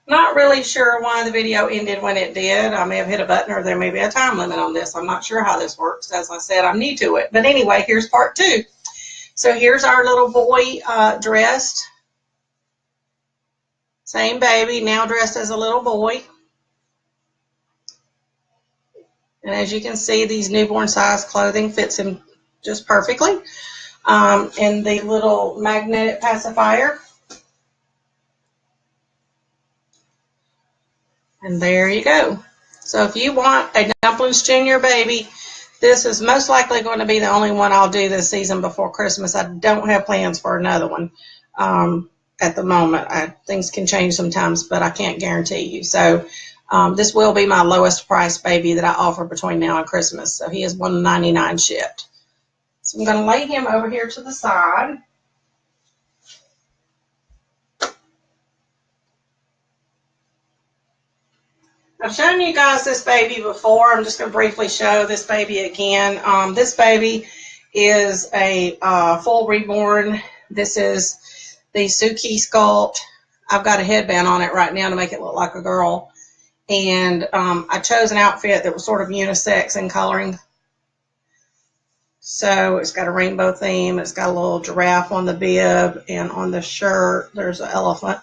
Not really sure why the video ended when it did. I may have hit a button or there may be a time limit on this. I'm not sure how this works. As I said, I'm new to it. But anyway, here's part 2. So here's our little boy dressed. Same baby, now dressed as a little boy. And as you can see, these newborn size clothing fits him just perfectly. And the little magnetic pacifier. And there you go. So if you want a Dumplings Jr. baby, this is most likely going to be the only one I'll do this season before Christmas. I don't have plans for another one at the moment. Things can change sometimes, but I can't guarantee you. So this will be my lowest price baby that I offer between now and Christmas. So he is $1.99 shipped. So I'm going to lay him over here to the side. I've shown you guys this baby before. I'm just going to briefly show this baby again. This baby is a full reborn. This is the Suki sculpt. I've got a headband on it right now to make it look like a girl. And I chose an outfit that was sort of unisex in coloring. So it's got a rainbow theme. It's got a little giraffe on the bib, and on the shirt there's an elephant.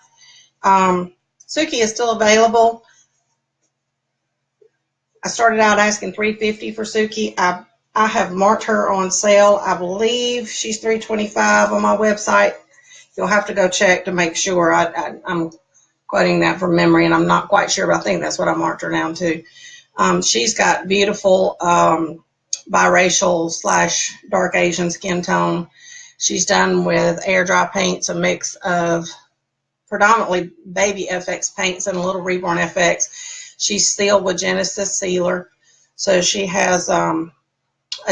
Suki is still available. I started out asking $350 for Suki. I have marked her on sale. I believe she's $325 on my website. You'll have to go check to make sure. I'm quoting that from memory, and I'm not quite sure, but I think that's what I marked her down to. She's got beautiful biracial / dark Asian skin tone. She's done with air dry paints, a mix of predominantly baby FX paints and a little reborn FX. She's sealed with Genesis sealer, so she has a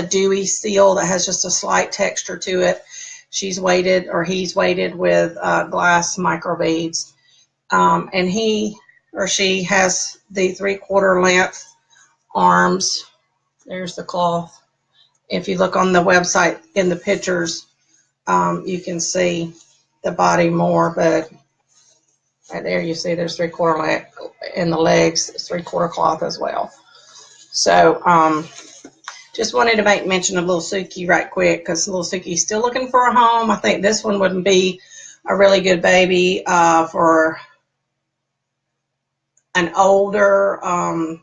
dewy seal that has just a slight texture to it. She's weighted, or he's weighted, with glass micro beads, and he or she has the 3/4 length arms. There's the cloth. If you look on the website in the pictures, you can see the body more, but right there you see there's 3/4 length, and the legs is 3/4 cloth as well. So just wanted to make mention of little Suki right quick, because little Suki's still looking for a home. I think this one wouldn't be a really good baby for an older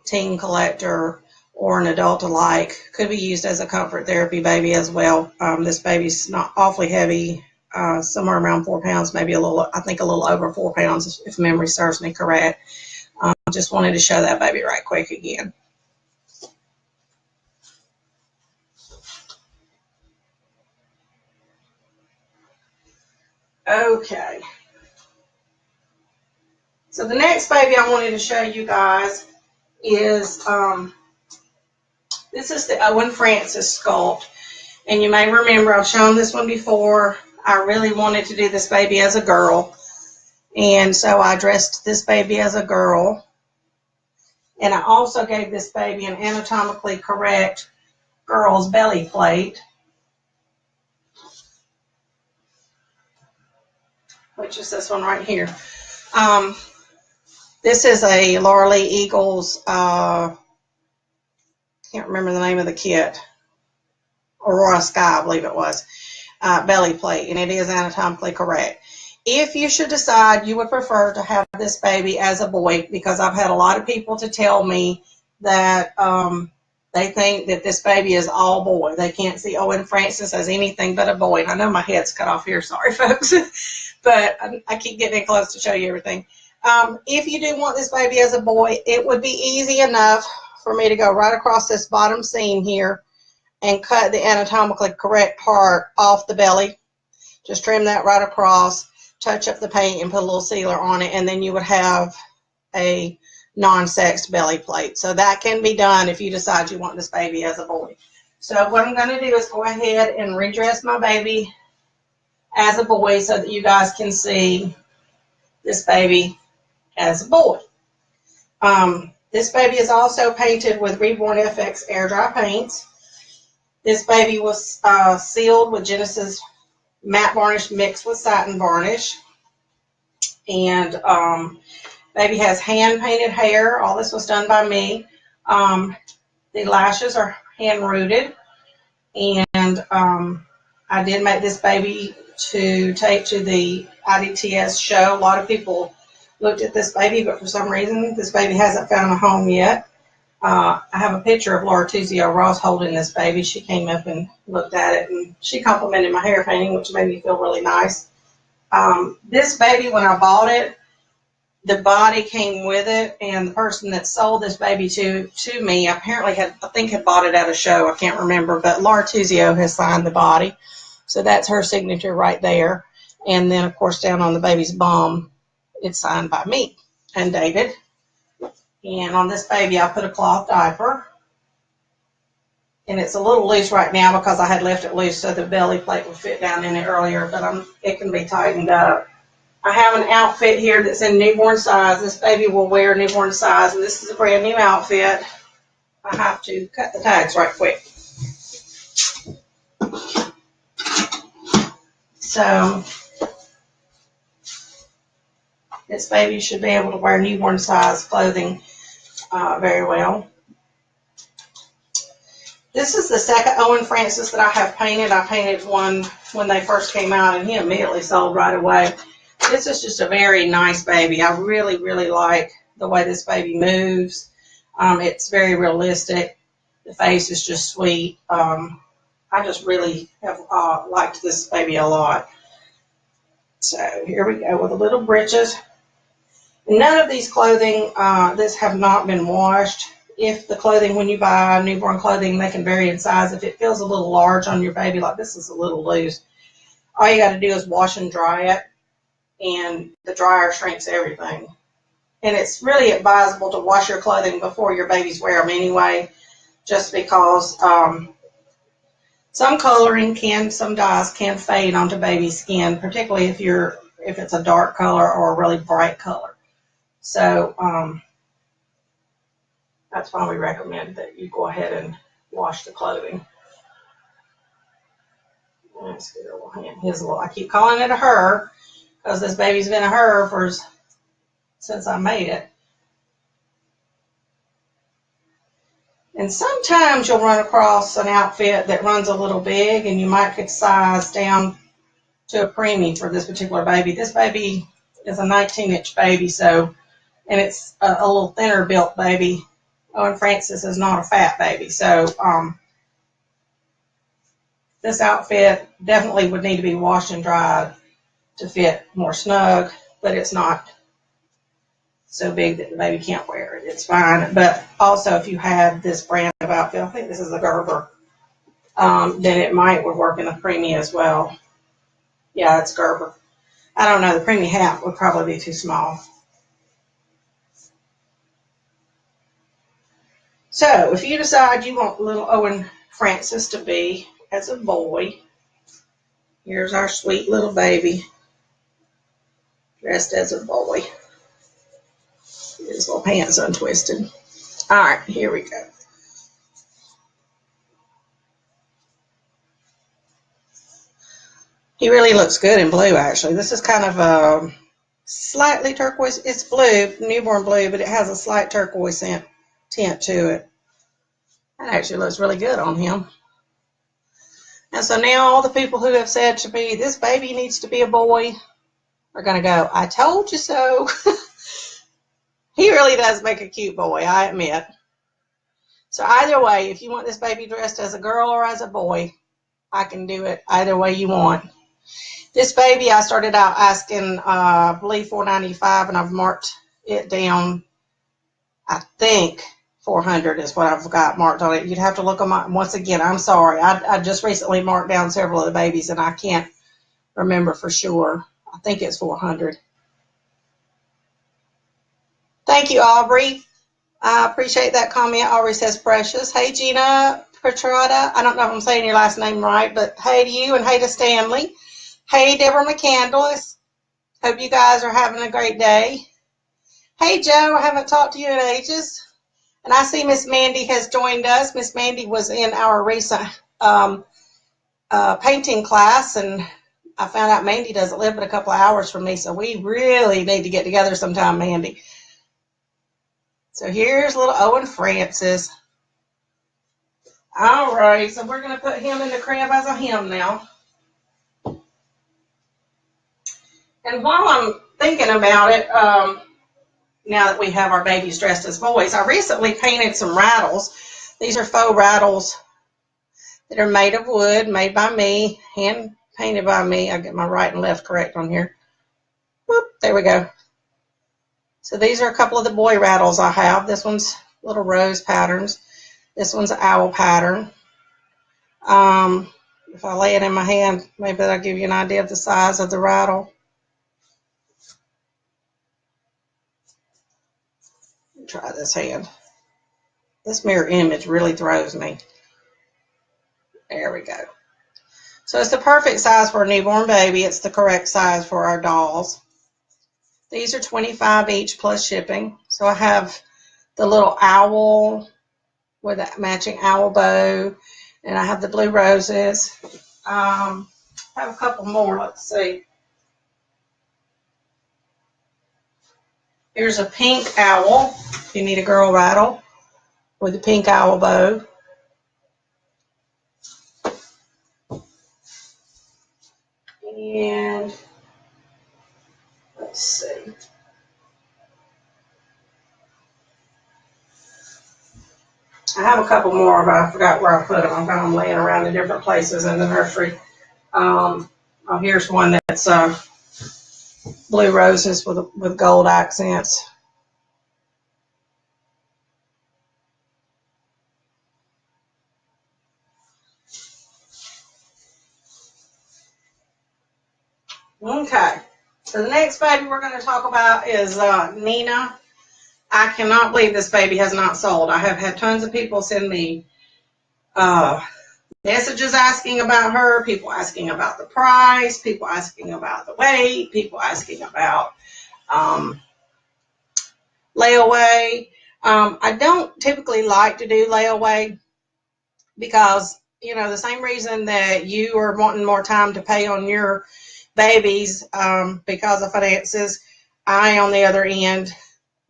teen collector or an adult alike. Could be used as a comfort therapy baby as well. This baby's not awfully heavy, somewhere around 4 pounds, maybe I think a little over 4 pounds if memory serves me correct. Just wanted to show that baby right quick again. Okay. So the next baby I wanted to show you guys is, this is the Owen Francis sculpt. And you may remember I've shown this one before. I really wanted to do this baby as a girl. And so I dressed this baby as a girl. And I also gave this baby an anatomically correct girl's belly plate, which is this one right here. This is a Laura Lee Eagles, can't remember the name of the kit, Aurora Sky, I believe it was, belly plate, and it is anatomically correct. If you should decide you would prefer to have this baby as a boy, because I've had a lot of people to tell me that they think that this baby is all boy. They can't see Owen Francis as anything but a boy. And I know my head's cut off here, sorry folks, but I keep getting in close to show you everything. If you do want this baby as a boy, it would be easy enough for me to go right across this bottom seam here and cut the anatomically correct part off the belly. Just trim that right across, touch up the paint, and put a little sealer on it, and then you would have a non-sexed belly plate. So that can be done if you decide you want this baby as a boy. So what I'm going to do is go ahead and redress my baby as a boy so that you guys can see this baby as a boy. This baby is also painted with Reborn FX air dry paints. This baby was sealed with Genesis matte varnish mixed with satin varnish. And Baby has hand-painted hair. All this was done by me. The lashes are hand-rooted. And I did make this baby to take to the IDTS show. A lot of people looked at this baby, but for some reason, this baby hasn't found a home yet. I have a picture of Laura Tuzio Ross holding this baby. She came up and looked at it, and she complimented my hair painting, which made me feel really nice. This baby, when I bought it, the body came with it, and the person that sold this baby to me apparently had bought it at a show. I can't remember, but Laura Tuzio has signed the body, so that's her signature right there. And then, of course, down on the baby's bum, it's signed by me and dated. And on this baby, I put a cloth diaper, and it's a little loose right now because I had left it loose so the belly plate would fit down in it earlier, but it can be tightened up. I have an outfit here that's in newborn size. This baby will wear newborn size, and this is a brand new outfit. I have to cut the tags right quick. So this baby should be able to wear newborn size clothing very well. This is the second Owen Francis that I have painted. I painted one when they first came out, and he immediately sold right away. This is just a very nice baby. I really, really like the way this baby moves. It's very realistic. The face is just sweet. I just really have liked this baby a lot. So here we go with the little breeches. None of these clothing, this have not been washed. If the clothing, when you buy newborn clothing, they can vary in size. If it feels a little large on your baby, like this is a little loose, all you got to do is wash and dry it. And the dryer shrinks everything. And it's really advisable to wash your clothing before your babies wear them anyway, just because some coloring some dyes can fade onto baby skin, particularly if it's a dark color or a really bright color. So that's why we recommend that you go ahead and wash the clothing. Let's get her little hand. I keep calling it a her, because this baby's been a her since I made it. And sometimes you'll run across an outfit that runs a little big, and you might could size down to a preemie for this particular baby. This baby is a 19-inch baby, and it's a little thinner built baby. Owen Francis is not a fat baby, so this outfit definitely would need to be washed and dried to fit more snug, but it's not so big that the baby can't wear it. It's fine. But also, if you have this brand of outfit, I think this is a Gerber, then it would work in the preemie as well. Yeah, it's Gerber. I don't know. The preemie hat would probably be too small. So if you decide you want little Owen Francis to be as a boy, here's our sweet little baby dressed as a boy. His little pants untwisted. All right, here we go. He really looks good in blue, actually. This is kind of a slightly turquoise. It's blue, newborn blue, but it has a slight turquoise tint to it. That actually looks really good on him. And so now all the people who have said to me, this baby needs to be a boy, are going to go, I told you so. He really does make a cute boy, I admit. So either way, if you want this baby dressed as a girl or as a boy, I can do it either way you want. This baby, I started out asking, I believe $4.95, and I've marked it down. I think $400 is what I've got marked on it. You'd have to look on my, once again, I'm sorry. I just recently marked down several of the babies, and I can't remember for sure. I think it's $400. Thank you, Aubrey. I appreciate that comment. Aubrey says precious. Hey, Gina Petrada. I don't know if I'm saying your last name right, but hey to you and hey to Stanley. Hey, Deborah McCandless. Hope you guys are having a great day. Hey, Joe. I haven't talked to you in ages. And I see Miss Mandy has joined us. Miss Mandy was in our recent painting class, and I found out Mandy doesn't live but a couple of hours from me, so we really need to get together sometime, Mandy. So here's little Owen Francis. All right, so we're going to put him in the crib as a him now. And while I'm thinking about it, now that we have our babies dressed as boys, I recently painted some rattles. These are faux rattles that are made of wood, made by me, hand painted by me. I get my right and left correct on here. Whoop, there we go. So these are a couple of the boy rattles I have. This one's little rose patterns. This one's an owl pattern. If I lay it in my hand, maybe that'll give you an idea of the size of the rattle. Try this hand. This mirror image really throws me. There we go. So it's the perfect size for a newborn baby. It's the correct size for our dolls. These are $25 each plus shipping. So I have the little owl with a matching owl bow, and I have the blue roses. I have a couple more. Let's see. Here's a pink owl, if you need a girl rattle, with a pink owl bow. And let's see. I have a couple more, but I forgot where I put them. I've got them laying around in different places in the nursery. Oh, here's one that's blue roses with gold accents. Okay, so the next baby we're going to talk about is Nina. I cannot believe this baby has not sold. I have had tons of people send me messages asking about her, people asking about the price, people asking about the weight, people asking about layaway. I don't typically like to do layaway because, you know, the same reason that you are wanting more time to pay on your babies because of finances, I, on the other end,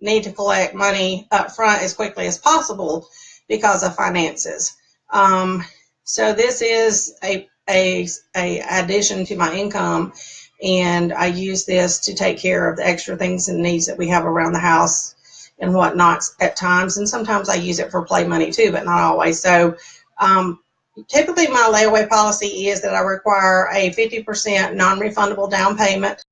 need to collect money up front as quickly as possible because of finances. So this is a addition to my income, and I use this to take care of the extra things and needs that we have around the house and whatnot at times. And sometimes I use it for play money too, but not always. So typically my layaway policy is that I require a 50% non-refundable down payment,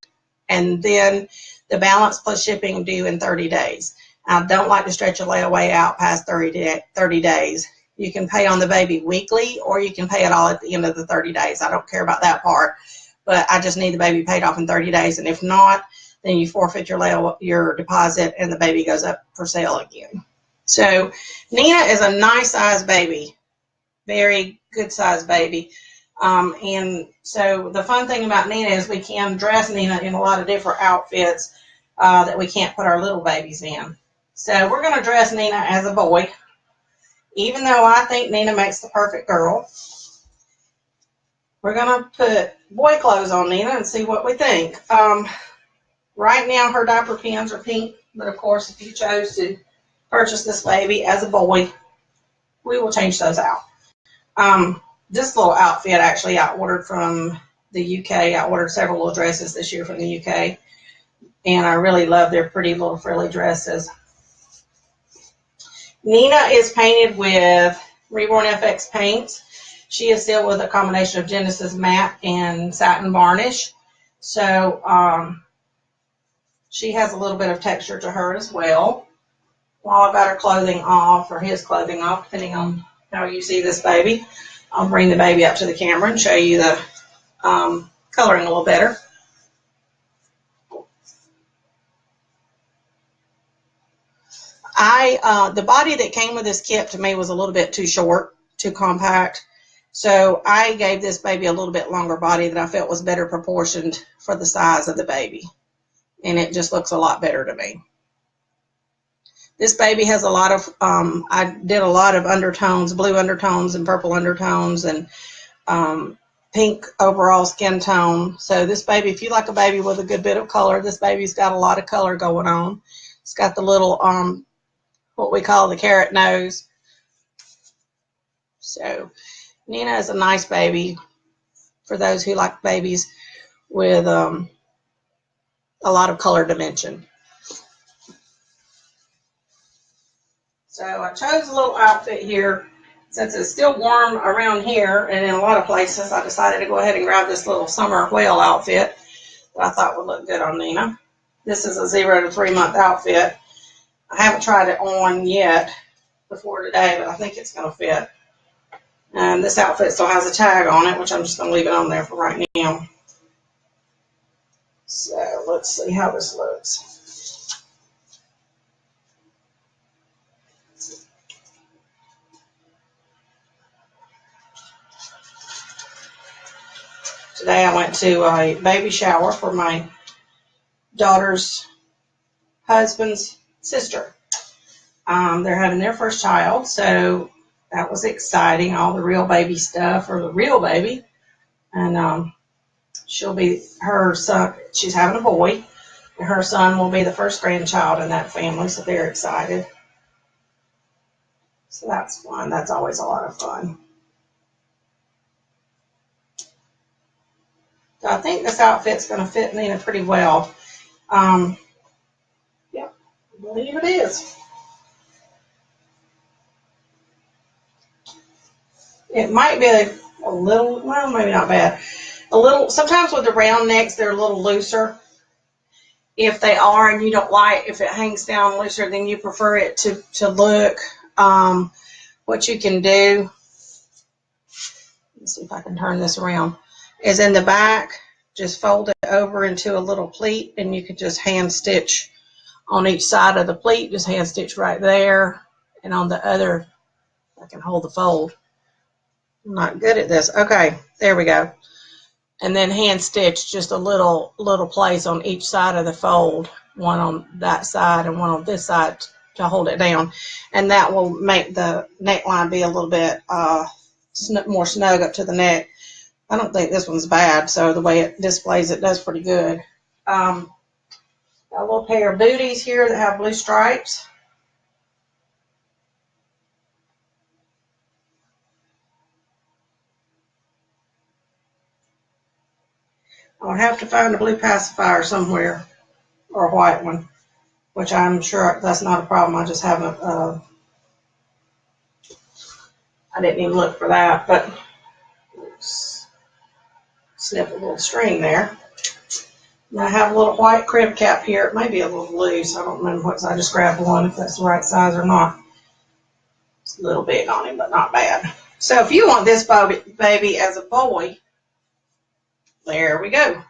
and then the balance plus shipping due in 30 days. I don't like to stretch a layaway out past 30 days. You can pay on the baby weekly, or you can pay it all at the end of the 30 days. I don't care about that part, but I just need the baby paid off in 30 days. And if not, then you forfeit your deposit and the baby goes up for sale again. So Nina is a nice size baby, very good size baby. And so the fun thing about Nina is we can dress Nina in a lot of different outfits that we can't put our little babies in. So we're going to dress Nina as a boy, even though I think Nina makes the perfect girl. We're going to put boy clothes on Nina and see what we think. Right now her diaper pins are pink, but of course if you chose to purchase this baby as a boy, we will change those out. This little outfit actually I ordered from the UK. I ordered several little dresses this year from the UK, and I really love their pretty little frilly dresses. Nina is painted with Reborn FX paints. She is sealed with a combination of Genesis matte and satin varnish. So she has a little bit of texture to her as well. While I've got her clothing off, or his clothing off, depending on how you see this baby, I'll bring the baby up to the camera and show you the coloring a little better. The body that came with this kit to me was a little bit too short, too compact. So I gave this baby a little bit longer body that I felt was better proportioned for the size of the baby. And it just looks a lot better to me. This baby has a lot of, I did a lot of undertones, blue undertones and purple undertones and pink overall skin tone. So this baby, if you like a baby with a good bit of color, this baby's got a lot of color going on. It's got the little what we call the carrot nose. So Nina is a nice baby for those who like babies with a lot of color dimension. So I chose a little outfit here. Since it's still warm around here and in a lot of places, I decided to go ahead and grab this little summer whale outfit that I thought would look good on Nina. This is a 0 to 3 month outfit. I haven't tried it on yet before today, but I think it's going to fit. And this outfit still has a tag on it, which I'm just going to leave it on there for right now. So let's see how this looks. Today I went to a baby shower for my daughter's husband's sister. They're having their first child, so that was exciting. All the real baby stuff for the real baby. And she'll be her son. She's having a boy, and her son will be the first grandchild in that family, so they're excited. So that's fun. That's always a lot of fun. So I think this outfit's going to fit Nina pretty well. Yep, I believe it is. It might be a little, well, maybe not bad. A little, sometimes with the round necks, they're a little looser. If they are and you don't like, if it hangs down looser, then you prefer it to look. What you can do, let's see if I can turn this around, is in the back, just fold it over into a little pleat, and you could just hand stitch on each side of the pleat, just hand stitch right there, and on the other, I can hold the fold. I'm not good at this. Okay, there we go. And then hand stitch just a little place on each side of the fold, one on that side and one on this side to hold it down, and that will make the neckline be a little bit more snug up to the neck. I don't think this one's bad, so the way it displays it does pretty good. Got a little pair of booties here that have blue stripes. I'll have to find a blue pacifier somewhere, or a white one, which I'm sure that's not a problem. I just haven't, I didn't even look for that, but snip a little string there. And I have a little white crib cap here. It may be a little loose. I don't remember what size. I just grabbed one, if that's the right size or not. It's a little big on him, but not bad. So if you want this baby as a boy, there we go.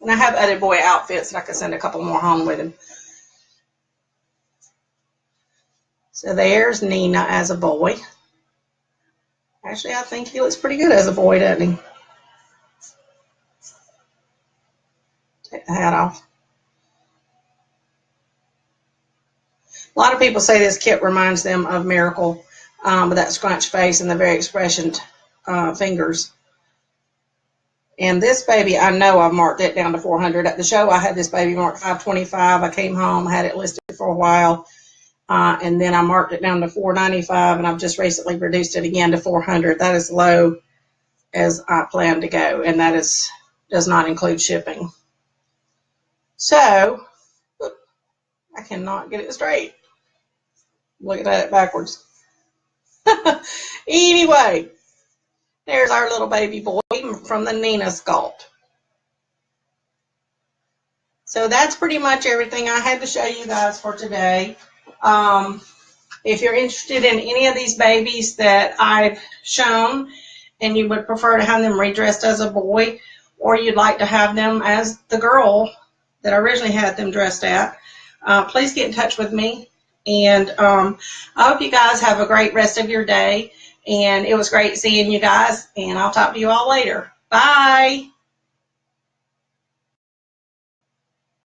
And I have other boy outfits that I could send a couple more home with him. So there's Nina as a boy. Actually, I think he looks pretty good as a boy, doesn't he? Take the hat off. A lot of people say this kit reminds them of Miracle, with that scrunch face and the very expressioned fingers. And this baby, I know I've marked it down to 400. At the show, I had this baby marked 525. I came home, had it listed for a while, and then I marked it down to 495, and I've just recently reduced it again to 400. That is low as I plan to go, and that does not include shipping. So, I cannot get it straight. Looking at it backwards. Anyway, there's our little baby boy from the Nina sculpt. So that's pretty much everything I had to show you guys for today. If you're interested in any of these babies that I've shown and you would prefer to have them redressed as a boy, or you'd like to have them as the girl that I originally had them dressed at, please get in touch with me. And I hope you guys have a great rest of your day. And it was great seeing you guys. And I'll talk to you all later. Bye.